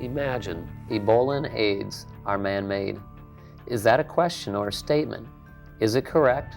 Imagine Ebola and AIDS are man-made. Is that a question or a statement? Is it correct?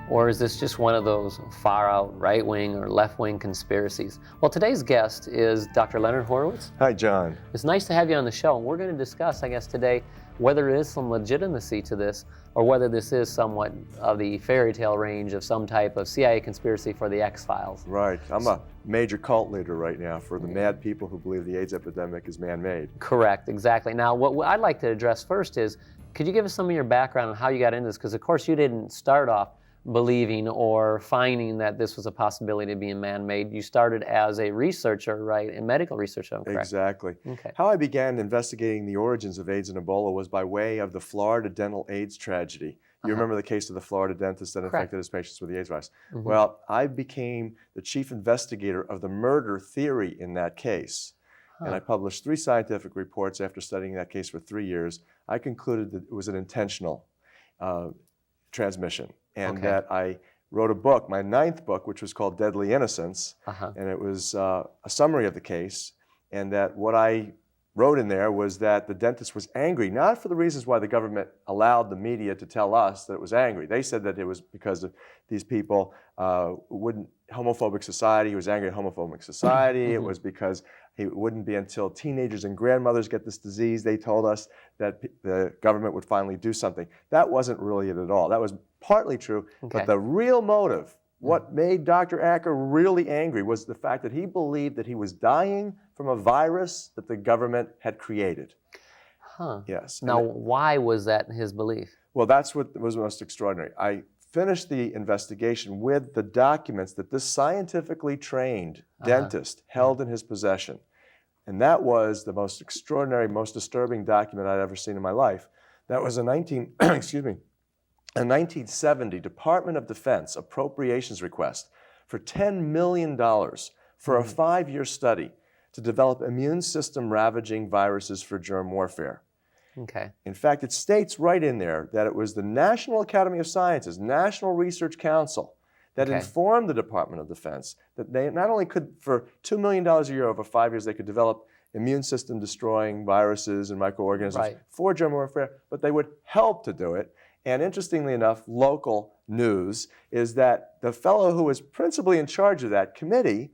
Or is this just one of those far-out right-wing or left-wing conspiracies? Well, today's guest is Dr. Leonard Horowitz. Hi, John. It's nice to have you on the show. And we're going to discuss, I guess, today whether there is some legitimacy to this or whether this is somewhat of the fairy tale range of some type of CIA conspiracy for the X-Files. Right. I'm a major cult leader right now for the mad people who believe the AIDS epidemic is man-made. Correct, exactly. Now, what I'd like to address first is, could you give us some of your background on how you got into this? Because, of course, you didn't start off believing or finding that this was a possibility of being man-made. You started as a researcher, right, a medical researcher, I'm correct? Exactly. Okay. How I began investigating the origins of AIDS and Ebola was by way of the Florida dental AIDS tragedy. You remember the case of the Florida dentist that infected his patients with the AIDS virus. Well, I became the chief investigator of the murder theory in that case. And I published 3 scientific reports after studying that case for 3 years. I concluded that it was an intentional transmission. And that I wrote a book, my 9th book, which was called Deadly Innocence, and it was a summary of the case, and that what I wrote in there was that the dentist was angry, not for the reasons why the government allowed the media to tell us that it was angry. They said that it was because of these people homophobic society. He was angry at homophobic society. It was because it wouldn't be until teenagers and grandmothers get this disease, they told us, that the government would finally do something. That wasn't really it at all. That was partly true, but the real motive, what made Dr. Acker really angry, was the fact that he believed that he was dying from a virus that the government had created. Yes. Now, why was that his belief? Well, that's what was most extraordinary. I finished the investigation with the documents that this scientifically trained dentist held in his possession. And that was the most extraordinary, most disturbing document I'd ever seen in my life. That was a 1970 Department of Defense appropriations request for $10 million for a 5-year study to develop immune system ravaging viruses for germ warfare. In fact, it states right in there that it was the National Academy of Sciences, National Research Council, that informed the Department of Defense that they not only could, for $2 million a year over 5 years, they could develop immune system destroying viruses and microorganisms for germ warfare, but they would help to do it. And interestingly enough, local news is that the fellow who was principally in charge of that committee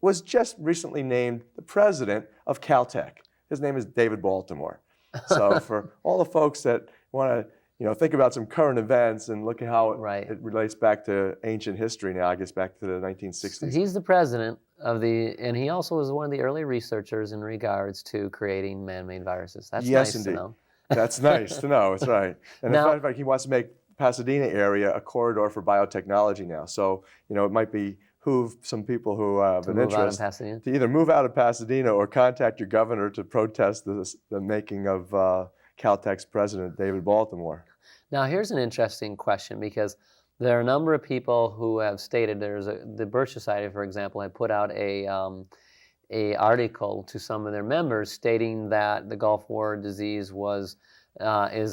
was just recently named the president of Caltech. His name is David Baltimore. So for all the folks that want to think about some current events and look at how it relates back to ancient history now, I guess back to the 1960s. So he's the president of and he also was one of the early researchers in regards to creating man-made viruses. That's nice to know. That's nice to know, that's right. And now, in fact, he wants to make Pasadena area a corridor for biotechnology now. So, it might behoove some people who have an interest to either move out of Pasadena or contact your governor to protest the making of Caltech's president, David Baltimore. Now, here's an interesting question, because there are a number of people who have stated, the Birch Society, for example, had put out a article to some of their members stating that the Gulf War disease is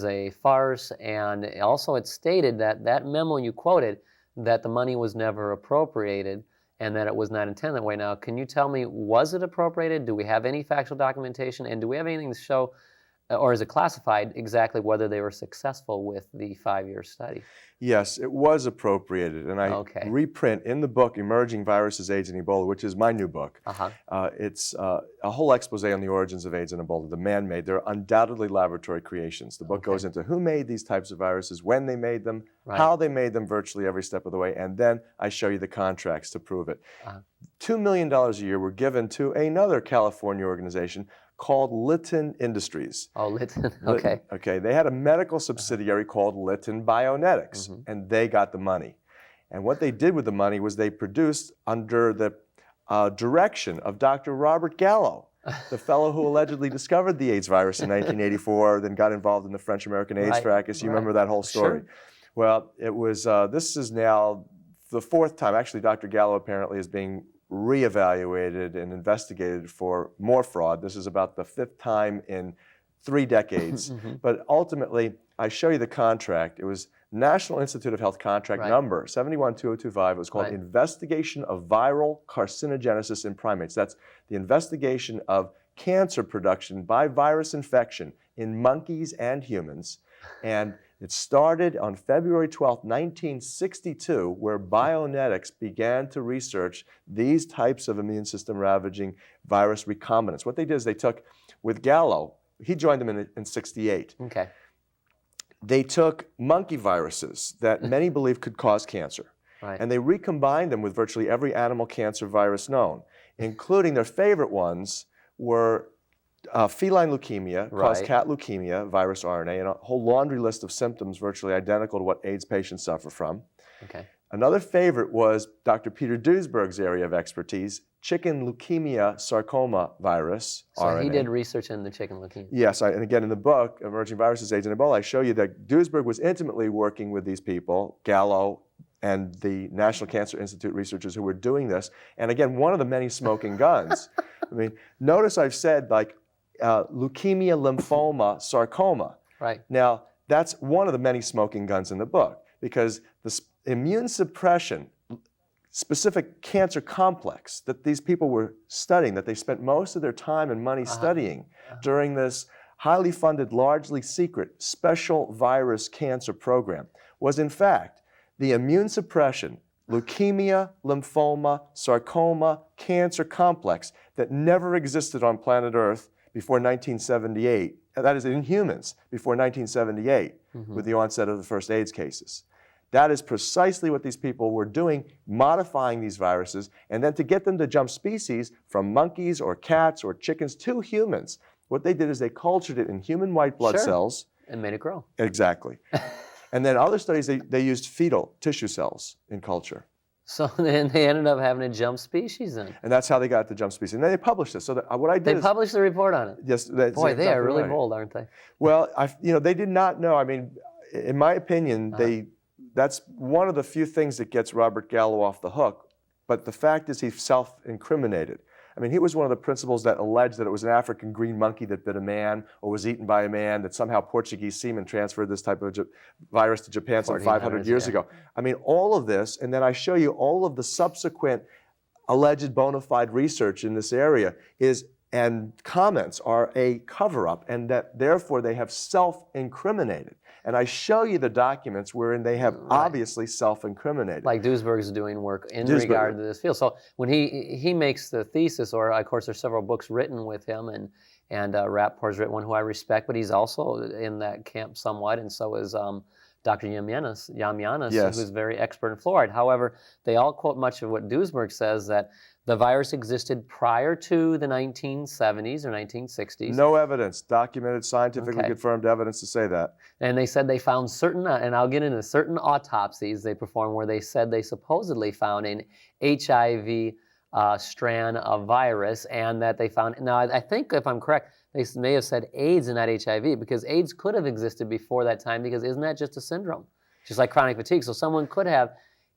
a farce, and also it stated that memo you quoted, that the money was never appropriated and that it was not intended that way. Now, can you tell me, was it appropriated? Do we have any factual documentation? And do we have anything to show, or is it classified exactly whether they were successful with the 5-year study? Yes, it was appropriated, and I reprint in the book Emerging Viruses, AIDS and Ebola, which is my new book. It's a whole expose on the origins of AIDS and Ebola, the man-made. They're undoubtedly laboratory creations. The book goes into who made these types of viruses, when they made them, how they made them virtually every step of the way, and then I show you the contracts to prove it. $2 million a year were given to another California organization called Litton Industries. Oh, Litton, okay. Okay, they had a medical subsidiary called Litton Bionetics, and they got the money. And what they did with the money was they produced, under the direction of Dr. Robert Gallo, the fellow who allegedly discovered the AIDS virus in 1984, then got involved in the French-American AIDS fracas. You remember that whole story. Well, it was, this is now the 4th time. Actually, Dr. Gallo apparently is being reevaluated and investigated for more fraud. This is about the 5th time in 3 decades. But ultimately, I show you the contract. It was National Institute of Health contract number 712025. It was called Investigation of Viral Carcinogenesis in Primates. That's the investigation of cancer production by virus infection in monkeys and humans. And it started on February 12, 1962, where Bionetics began to research these types of immune system ravaging virus recombinants. What they did is they took, with Gallo, he joined them in 68. Okay. They took monkey viruses that many believe could cause cancer. Right. And they recombined them with virtually every animal cancer virus known, including their favorite ones were feline leukemia, caused cat leukemia, virus RNA, and a whole laundry list of symptoms virtually identical to what AIDS patients suffer from. Okay. Another favorite was Dr. Peter Duisberg's area of expertise, chicken leukemia sarcoma virus, RNA. So he did research in the chicken leukemia. Yes, and again in the book, Emerging Viruses, AIDS, and Ebola, I show you that Duisberg was intimately working with these people, Gallo, and the National Cancer Institute researchers who were doing this. And again, one of the many smoking guns. I mean, notice I've said like leukemia, lymphoma, sarcoma. Right. Now, that's one of the many smoking guns in the book because the immune suppression, specific cancer complex that these people were studying, that they spent most of their time and money studying during this highly funded, largely secret special virus cancer program, was in fact the immune suppression, leukemia, lymphoma, sarcoma, cancer complex that never existed on planet Earth before 1978, that is in humans, before 1978, with the onset of the first AIDS cases. That is precisely what these people were doing, modifying these viruses, and then to get them to jump species from monkeys or cats or chickens to humans, what they did is they cultured it in human white blood cells. And made it grow. Exactly. And then other studies, they used fetal tissue cells in culture. So then they ended up having to jump species then. And that's how they got to jump species. And then they published this. So what I did They published the report on it. Yes. Boy, they are really bold, aren't they? Well, they did not know. I mean, in my opinion, that's one of the few things that gets Robert Gallo off the hook. But the fact is he self-incriminated. I mean, he was one of the principals that alleged that it was an African green monkey that bit a man or was eaten by a man, that somehow Portuguese seamen transferred this type of virus to Japan some 500 years ago. I mean, all of this, and then I show you all of the subsequent alleged bona fide research in this area and comments are a cover-up, and that therefore they have self-incriminated. And I show you the documents wherein they have obviously self-incriminated. Like Duisberg's doing work in regard to this field. So when he makes the thesis, or of course there's several books written with him, and Rapport's written one who I respect, but he's also in that camp somewhat, and so is Dr. Yamyanis, who's very expert in fluoride. However, they all quote much of what Duisberg says, that the virus existed prior to the 1970s or 1960s. No evidence, documented, scientifically confirmed evidence to say that. And they said they found certain, and I'll get into certain autopsies they performed where they said they supposedly found an HIV strand of virus, and that they found, now I think if I'm correct, they may have said AIDS and not HIV, because AIDS could have existed before that time, because isn't that just a syndrome? Just like chronic fatigue. So someone could have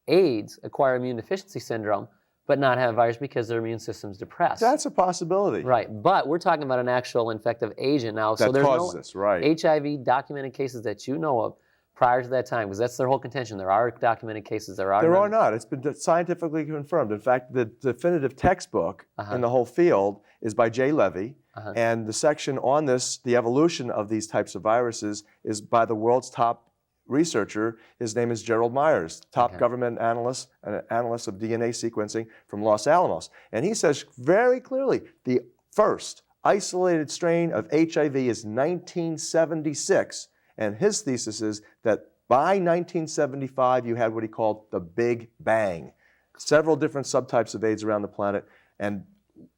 AIDS, acquire immune deficiency syndrome, but not have a virus because their immune system's depressed. That's a possibility. Right, but we're talking about an actual infective agent now. That so there's causes this, right. HIV documented cases that you know of prior to that time, because that's their whole contention. There are documented cases. There are not. It's been scientifically confirmed. In fact, the definitive textbook in the whole field is by Jay Levy, and the section on this, the evolution of these types of viruses, is by the world's top researcher. His name is Gerald Myers, top government analyst, an analyst of DNA sequencing from Los Alamos. And he says very clearly, the first isolated strain of HIV is 1976. And his thesis is that by 1975, you had what he called the Big Bang. Several different subtypes of AIDS around the planet. And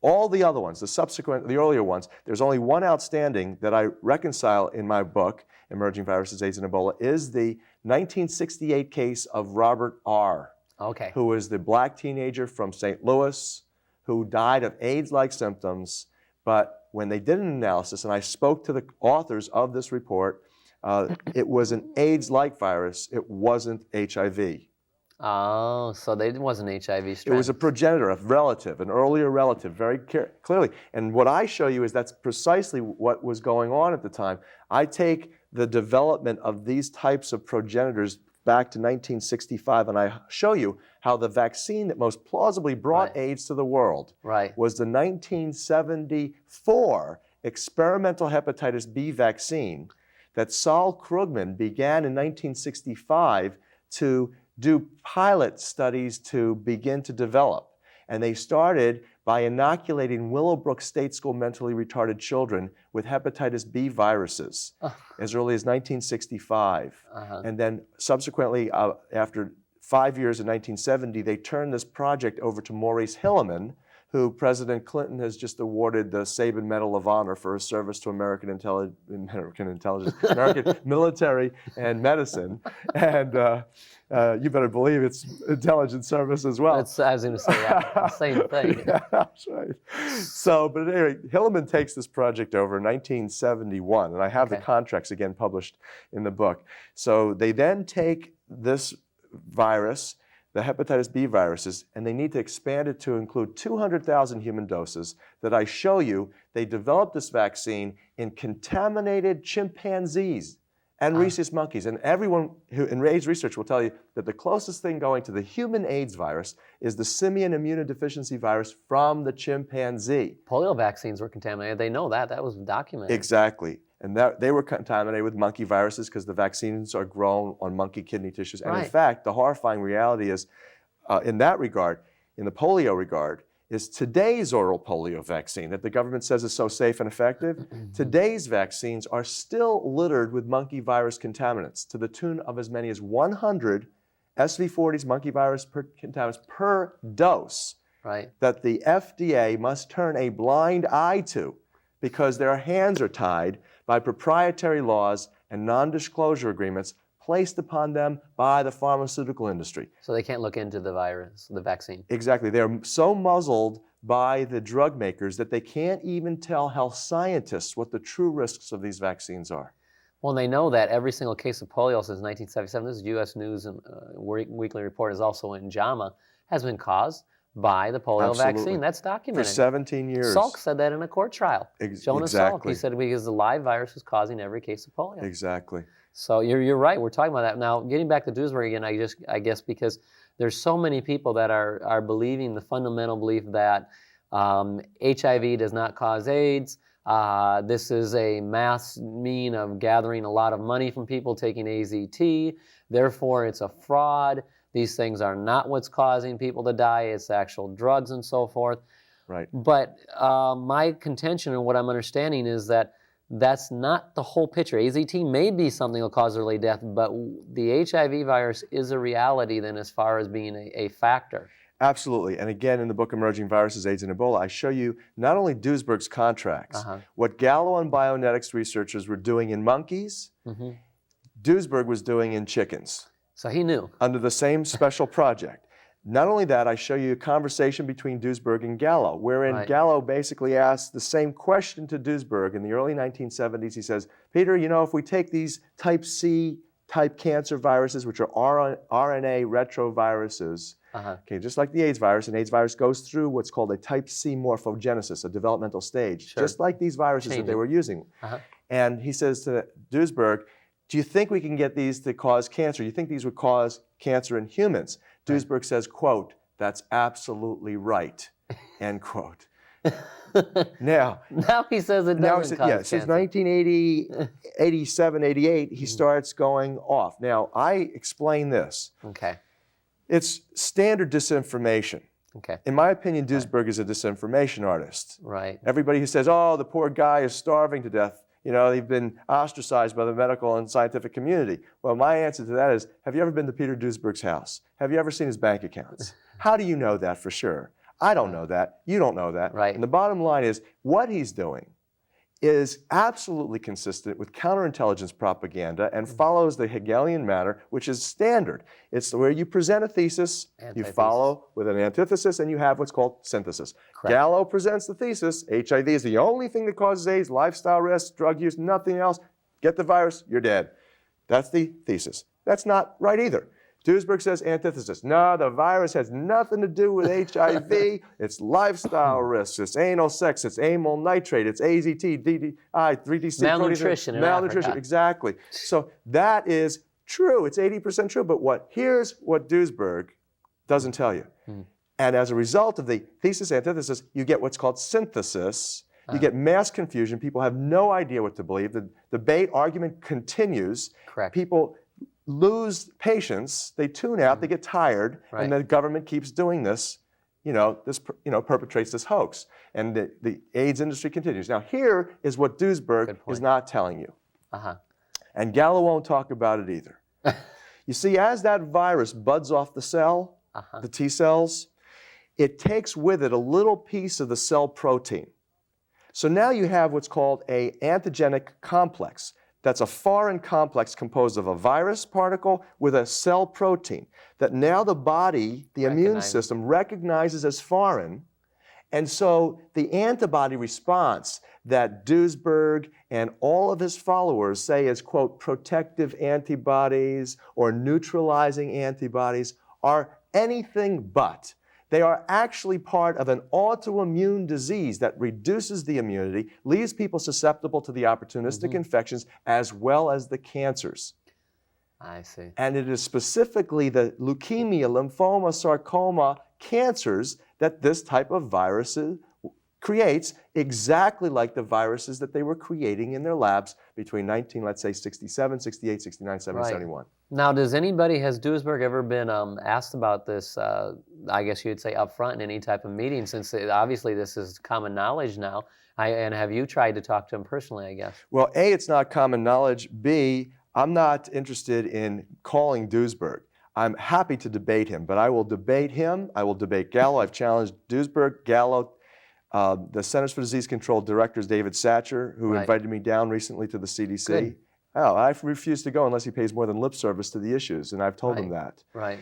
all the other ones, the earlier ones, there's only one outstanding that I reconcile in my book, Emerging Viruses, AIDS, and Ebola, is the 1968 case of Robert R., who was the black teenager from St. Louis who died of AIDS-like symptoms. But when they did an analysis, and I spoke to the authors of this report, it was an AIDS-like virus. It wasn't HIV. Oh, so it wasn't HIV strain. It was a progenitor, a relative, an earlier relative, very clearly. And what I show you is that's precisely what was going on at the time. I take the development of these types of progenitors back to 1965, and I show you how the vaccine that most plausibly brought AIDS to the world was the 1974 experimental hepatitis B vaccine that Saul Krugman began in 1965 to do pilot studies to begin to develop. And they started by inoculating Willowbrook State School mentally retarded children with hepatitis B viruses as early as 1965. And then subsequently, after 5 years in 1970, they turned this project over to Maurice Hilleman, who President Clinton has just awarded the Sabin Medal of Honor for his service to American military and medicine. And you better believe it's intelligence service as well. I was going to say the same thing. Yeah, that's right. So, but anyway, Hilleman takes this project over in 1971, and I have the contracts again published in the book. So they then take this virus, the hepatitis B viruses, and they need to expand it to include 200,000 human doses that I show you. They developed this vaccine in contaminated chimpanzees and rhesus monkeys. And everyone who in AIDS research will tell you that the closest thing going to the human AIDS virus is the simian immunodeficiency virus from the chimpanzee. Polio vaccines were contaminated. They know that. That was documented. Exactly. And they were contaminated with monkey viruses because the vaccines are grown on monkey kidney tissues. And in fact, the horrifying reality is, in that regard, in the polio regard, is today's oral polio vaccine that the government says is so safe and effective. Today's vaccines are still littered with monkey virus contaminants to the tune of as many as 100 SV40s monkey virus contaminants per dose that the FDA must turn a blind eye to because their hands are tied by proprietary laws and non-disclosure agreements placed upon them by the pharmaceutical industry. So they can't look into the virus, the vaccine. Exactly. They're so muzzled by the drug makers that they can't even tell health scientists what the true risks of these vaccines are. Well, they know that every single case of polio since 1977, this is U.S. News and Weekly Report, is also in JAMA, has been caused by the polio vaccine. That's documented. For 17 years. Salk said that in a court trial. Jonas Salk. He said because the live virus is causing every case of polio. Exactly. So you're right. We're talking about that. Now, getting back to Duisburg again, I guess because there's so many people that are believing the fundamental belief that HIV does not cause AIDS. This is a mass mean of gathering a lot of money from people taking AZT. Therefore, it's a fraud. These things are not what's causing people to die. It's actual drugs and so forth. Right. But my contention and what I'm understanding is that that's not the whole picture. AZT may be something that will cause early death, but the HIV virus is a reality then as far as being a factor. Absolutely. And again, in the book Emerging Viruses, AIDS and Ebola, I show you not only Duisburg's contracts, what Gallo and Bionetics researchers were doing in monkeys, Duisburg was doing in chickens. So he knew. Under the same special project. Not only that, I show you a conversation between Duisburg and Gallo, wherein Gallo basically asked the same question to Duisburg in the early 1970s. He says, Peter, you know, if we take these type C type cancer viruses, which are RNA retroviruses, okay, just like the AIDS virus, and AIDS virus goes through what's called a type C morphogenesis, a developmental stage, just like these viruses that they were using. And he says to Duisburg, do you think we can get these to cause cancer? Do you think these would cause cancer in humans? Duisburg says, quote, that's absolutely right, end quote. Now he says it doesn't cause cancer. Since 1980, 87, 88, he starts going off. Now, I explain this. Okay. It's standard disinformation. Okay. In my opinion, Duisburg is a disinformation artist. Right. Everybody who says, oh, the poor guy is starving to death, you know, they've been ostracized by the medical and scientific community. Well, my answer to that is, have you ever been to Peter Duisburg's house? Have you ever seen his bank accounts? How do you know that for sure? I don't know that. You don't know that. Right. And the bottom line is, what he's doing is absolutely consistent with counterintelligence propaganda and follows the Hegelian manner, which is standard. It's where you present a thesis, you follow with an antithesis, and you have what's called synthesis. Correct. Gallo presents the thesis, HIV is the only thing that causes AIDS, lifestyle risks, drug use, nothing else. Get the virus, you're dead. That's the thesis. That's not right either. Duisburg says antithesis. No, the virus has nothing to do with HIV. It's lifestyle risks. It's anal sex. It's amyl nitrate. It's AZT, DDI, 3DC. Malnutrition. Malnutrition, exactly. So that is true. It's 80% true. But here's what Duisberg doesn't tell you. Mm. And as a result of the thesis antithesis, you get what's called synthesis. You get mass confusion. People have no idea what to believe. The debate argument continues. Correct. People lose patience. They tune out. They get tired. Right. And the government keeps doing this. Perpetrates this hoax. And the AIDS industry continues. Now, here is what Duisberg is not telling you. Uh-huh. And Gallo won't talk about it either. You see, as that virus buds off the cell, the T cells, it takes with it a little piece of the cell protein. So now you have what's called an antigenic complex. That's a foreign complex composed of a virus particle with a cell protein that now the body, the immune system, recognizes as foreign. And so the antibody response that Duisberg and all of his followers say is, quote, protective antibodies or neutralizing antibodies are anything but. They are actually part of an autoimmune disease that reduces the immunity, leaves people susceptible to the opportunistic infections as well as the cancers. I see. And it is specifically the leukemia, lymphoma, sarcoma, cancers that this type of virus creates, exactly like the viruses that they were creating in their labs between 1967, 68, 69, 70, 71. Now, has Duisberg ever been asked about this, I guess you'd say up front in any type of meeting, since obviously this is common knowledge now, and have you tried to talk to him personally, I guess? Well, A, it's not common knowledge. B, I'm not interested in calling Duisberg. I'm happy to debate him, but I will debate him. I will debate Gallo. I've challenged Duisberg, Gallo, the Centers for Disease Control director is David Satcher, who invited me down recently to the CDC. Good. Oh, I refuse to go unless he pays more than lip service to the issues, and I've told him that. Right.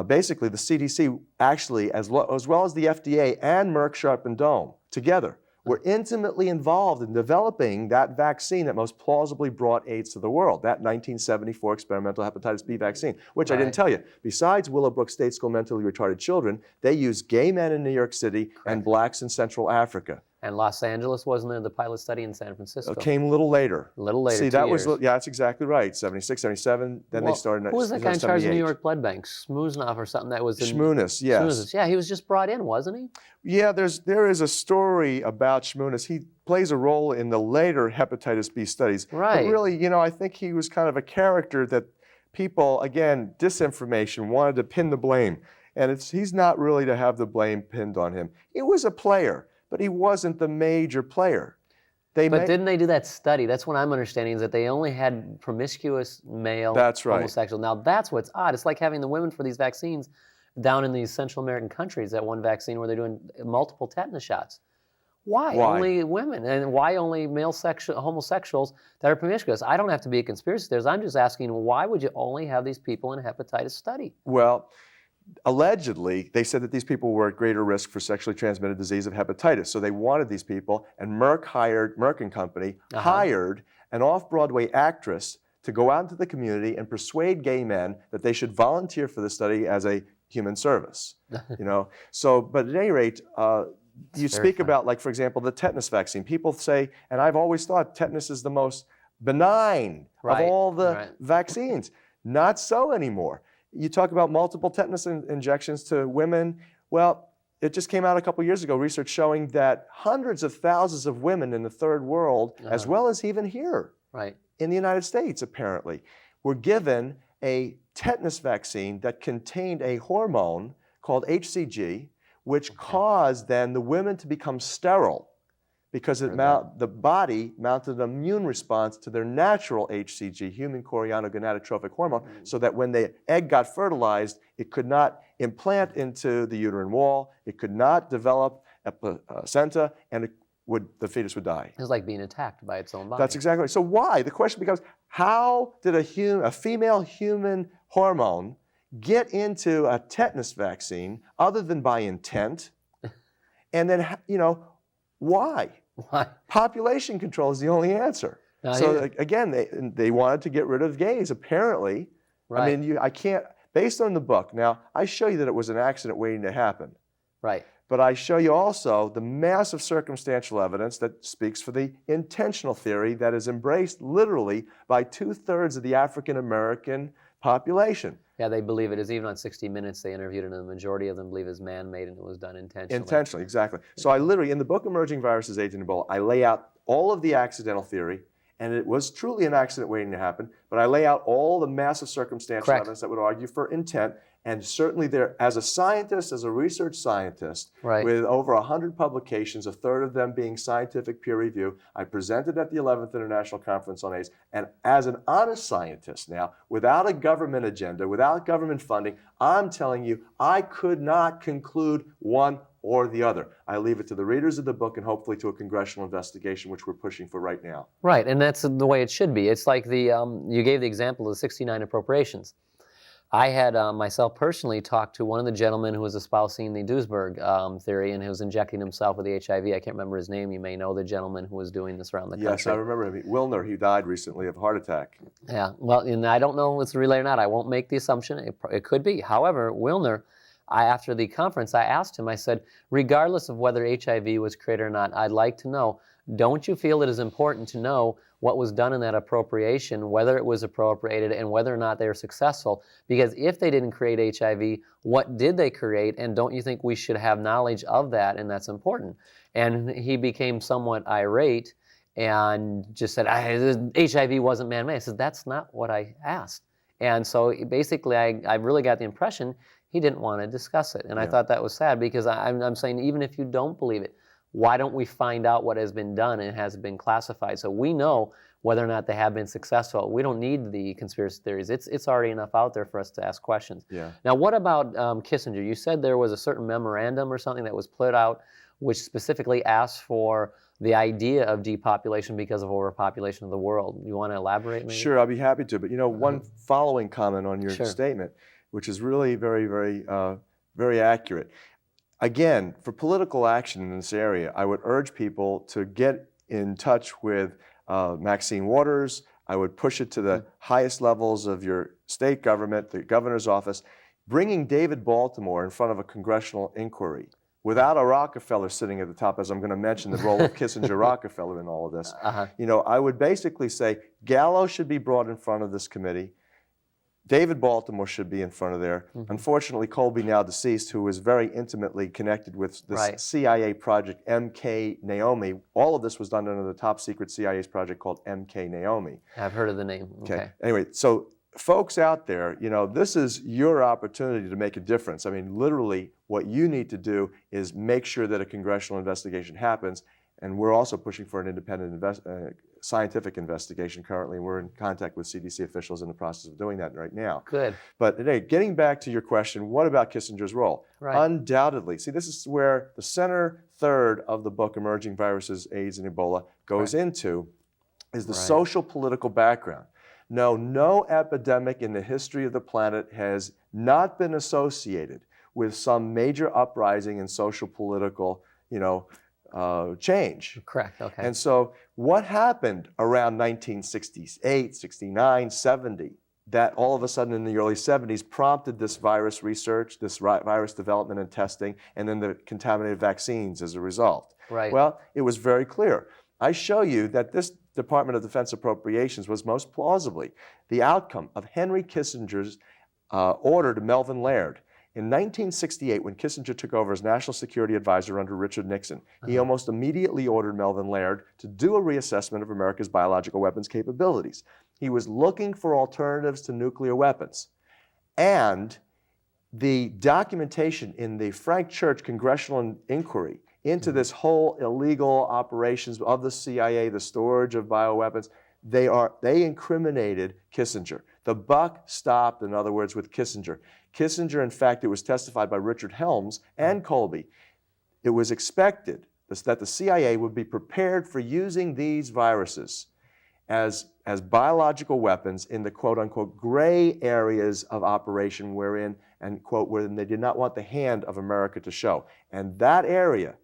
Basically, the CDC actually, as well as the FDA and Merck Sharp and Dohme, together, were intimately involved in developing that vaccine that most plausibly brought AIDS to the world, that 1974 experimental hepatitis B vaccine, which I didn't tell you. Besides Willowbrook State School mentally retarded children, they used gay men in New York City and blacks in Central Africa. And Los Angeles, wasn't there the pilot study in San Francisco? It came a little later. A little later, See, 2 that years. yeah, that's exactly right. 76, 77, then they started in Who was that guy in charge of the New 78. York blood bank? Smooznoff or something that was in... Shmunis, yes. Shmunis. Yeah, he was just brought in, wasn't he? Yeah, there is a story about Shmunis. He plays a role in the later hepatitis B studies. Right. But really, I think he was kind of a character that people, again, disinformation, wanted to pin the blame. And he's not really to have the blame pinned on him. He was a player, but he wasn't the major player. But didn't they do that study? That's what I'm understanding, is that they only had promiscuous male homosexuals. Now, that's what's odd. It's like having the women for these vaccines down in these Central American countries, that one vaccine where they're doing multiple tetanus shots. Why only women? And why only homosexuals that are promiscuous? I don't have to be a conspiracy theorist. I'm just asking, why would you only have these people in a hepatitis study? Well, allegedly, they said that these people were at greater risk for sexually transmitted disease of hepatitis. So they wanted these people, and Merck and Company hired an off-Broadway actress to go out into the community and persuade gay men that they should volunteer for the study as a human service. So, but at any rate, you speak about, like, for example, the tetanus vaccine. People say, and I've always thought tetanus is the most benign of all the vaccines. Not so anymore. You talk about multiple tetanus injections to women. Well, it just came out a couple years ago, research showing that hundreds of thousands of women in the third world, as well as even here in the United States, apparently, were given a tetanus vaccine that contained a hormone called HCG, which caused then the women to become sterile because the body mounted an immune response to their natural HCG, human chorionogonadotrophic hormone, so that when the egg got fertilized, it could not implant into the uterine wall, it could not develop a placenta, and the fetus would die. It's like being attacked by its own body. That's exactly right. So why? The question becomes, how did a female human hormone get into a tetanus vaccine other than by intent? And then, why? Why? Population control is the only answer. Again, they wanted to get rid of gays, apparently. I mean, I can't, based on the book, now, I show you that it was an accident waiting to happen. Right. But I show you also the massive circumstantial evidence that speaks for the intentional theory that is embraced literally by 2/3 of the African American population. Yeah, they believe it is. Even on 60 Minutes, they interviewed it, and the majority of them believe it's man-made and it was done intentionally. Intentionally, exactly. So I literally, in the book Emerging Viruses, AIDS, and Ebola, I lay out all of the accidental theory, and it was truly an accident waiting to happen, but I lay out all the massive circumstantial Correct. evidence that would argue for intent, and certainly there, as a scientist, as a research scientist, Right. with over 100 publications, a third of them being scientific peer review, I presented at the 11th International Conference on AIDS, and as an honest scientist now, without a government agenda, without government funding, I'm telling you, I could not conclude one or the other. I leave it to the readers of the book and hopefully to a congressional investigation, which we're pushing for right now. Right, and that's the way it should be. It's like the you gave the example of the 69 appropriations. I had myself personally talked to one of the gentlemen who was espousing the Duisburg theory and who was injecting himself with the HIV. I can't remember his name. You may know the gentleman who was doing this around the country. Yes, I remember him. Wilner, he died recently of a heart attack. Yeah, well, and I don't know if it's related or not. I won't make the assumption. It could be. However, Wilner, after the conference, I asked him, I said, regardless of whether HIV was created or not, I'd like to know, don't you feel it is important to know what was done in that appropriation, whether it was appropriated, and whether or not they were successful? Because if they didn't create HIV, what did they create? And don't you think we should have knowledge of that? And that's important. And he became somewhat irate and just said, HIV wasn't man-made. I said, that's not what I asked. And so basically, I really got the impression he didn't want to discuss it. And I thought that was sad, because I'm saying, even if you don't believe it, why don't we find out what has been done and has been classified, so we know whether or not they have been successful? We don't need the conspiracy theories. It's already enough out there for us to ask questions. Yeah. Now, what about Kissinger? You said there was a certain memorandum or something that was put out which specifically asked for the idea of depopulation because of overpopulation of the world. You want to elaborate maybe? Sure, I'll be happy to. But one following comment on your Sure. statement, which is really very, very accurate. Again, for political action in this area, I would urge people to get in touch with Maxine Waters. I would push it to the highest levels of your state government, the governor's office, bringing David Baltimore in front of a congressional inquiry without a Rockefeller sitting at the top, as I'm going to mention the role of Kissinger-Rockefeller in all of this. I would basically say Gallo should be brought in front of this committee. David Baltimore should be in front of there. Unfortunately, Colby, now deceased, who was very intimately connected with this CIA project, MK Naomi. All of this was done under the top secret CIA's project called MK Naomi. I've heard of the name. Okay. Anyway, so folks out there, this is your opportunity to make a difference. I mean, literally, what you need to do is make sure that a congressional investigation happens. And we're also pushing for an independent scientific investigation currently. We're in contact with CDC officials in the process of doing that right now. Good. But today, getting back to your question, what about Kissinger's role? Right. Undoubtedly. See, this is where the center third of the book, Emerging Viruses, AIDS, and Ebola, goes into, is the social political background. No epidemic in the history of the planet has not been associated with some major uprising in social political, change. Correct, okay. And so what happened around 1968, 69, 70, that all of a sudden in the early 70s prompted this virus research, this virus development and testing, and then the contaminated vaccines as a result? Right. Well, it was very clear. I show you that this Department of Defense appropriations was most plausibly the outcome of Henry Kissinger's order to Melvin Laird. In 1968, when Kissinger took over as National Security Advisor under Richard Nixon, he almost immediately ordered Melvin Laird to do a reassessment of America's biological weapons capabilities. He was looking for alternatives to nuclear weapons. And the documentation in the Frank Church congressional inquiry into this whole illegal operations of the CIA, the storage of bioweapons, they incriminated Kissinger. The buck stopped, in other words, with Kissinger. Kissinger, in fact, it was testified by Richard Helms and Colby. It was expected that the CIA would be prepared for using these viruses as biological weapons in the quote-unquote gray areas of operation wherein, and quote, wherein they did not want the hand of America to show. And that area,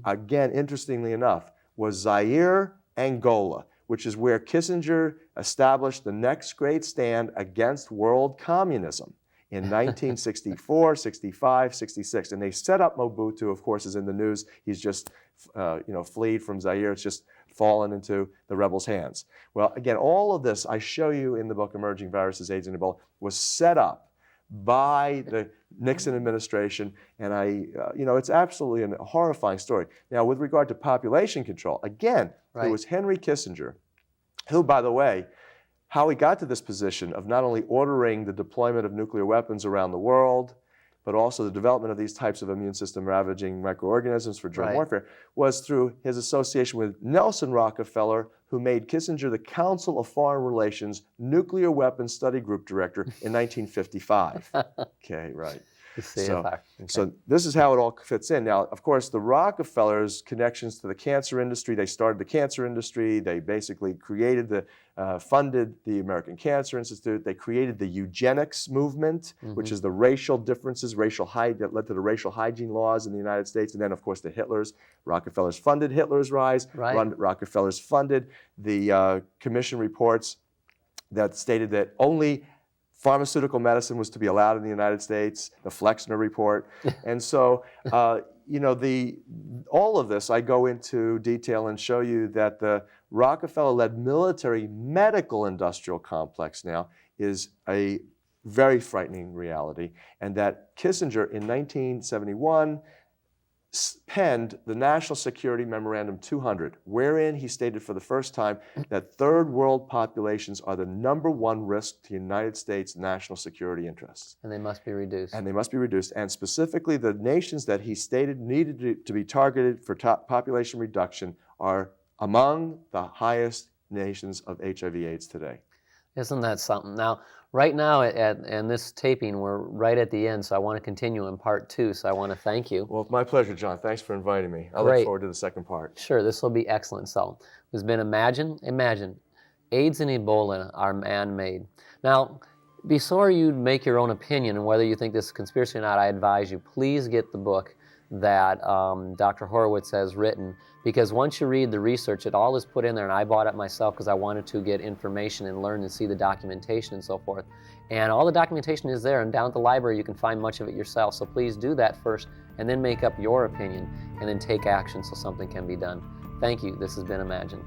again, interestingly enough, was Zaire, Angola, which is where Kissinger established the next great stand against world communism. in 1964, 65, 66. And they set up Mobutu, of course, is in the news. He's just, fled from Zaire. It's just fallen into the rebels' hands. Well, again, all of this I show you in the book, Emerging Viruses, AIDS, and Ebola, was set up by the Nixon administration, and it's absolutely a horrifying story. Now, with regard to population control, again, Right. it was Henry Kissinger, who, by the way, how he got to this position of not only ordering the deployment of nuclear weapons around the world, but also the development of these types of immune system ravaging microorganisms for germ Right. warfare, was through his association with Nelson Rockefeller, who made Kissinger the Council of Foreign Relations Nuclear Weapons Study Group Director in 1955. Okay, right. So this is how it all fits in. Now, of course, the Rockefellers' connections to the cancer industry, they started the cancer industry. They basically funded the American Cancer Institute. They created the eugenics movement, which is the racial differences, that led to the racial hygiene laws in the United States. And then, of course, the Hitlers. Rockefellers funded Hitler's rise. Right. Rockefellers funded the commission reports that stated that only pharmaceutical medicine was to be allowed in the United States, the Flexner Report. And so, all of this I go into detail and show you that the Rockefeller-led military medical industrial complex now is a very frightening reality, and that Kissinger in 1971 penned the National Security Memorandum 200, wherein he stated for the first time that third world populations are the #1 risk to the United States national security interests. And they must be reduced. And specifically, the nations that he stated needed to be targeted for population reduction are among the highest nations of HIV/AIDS today. Isn't that something? Now, right now in this taping, we're right at the end, so I want to continue in part 2, so I want to thank you. Well, my pleasure, John. Thanks for inviting me. I Great. look forward to the second part. Sure, this will be excellent. So, it's been Imagine, AIDS and Ebola are man-made. Now, before you make your own opinion on whether you think this is a conspiracy or not, I advise you, please get the book that Dr. Horowitz has written, because once you read the research, it all is put in there, and I bought it myself because I wanted to get information and learn and see the documentation and so forth. And all the documentation is there, and down at the library you can find much of it yourself. So please do that first, and then make up your opinion, and then take action so something can be done. Thank you. This has been Imagine.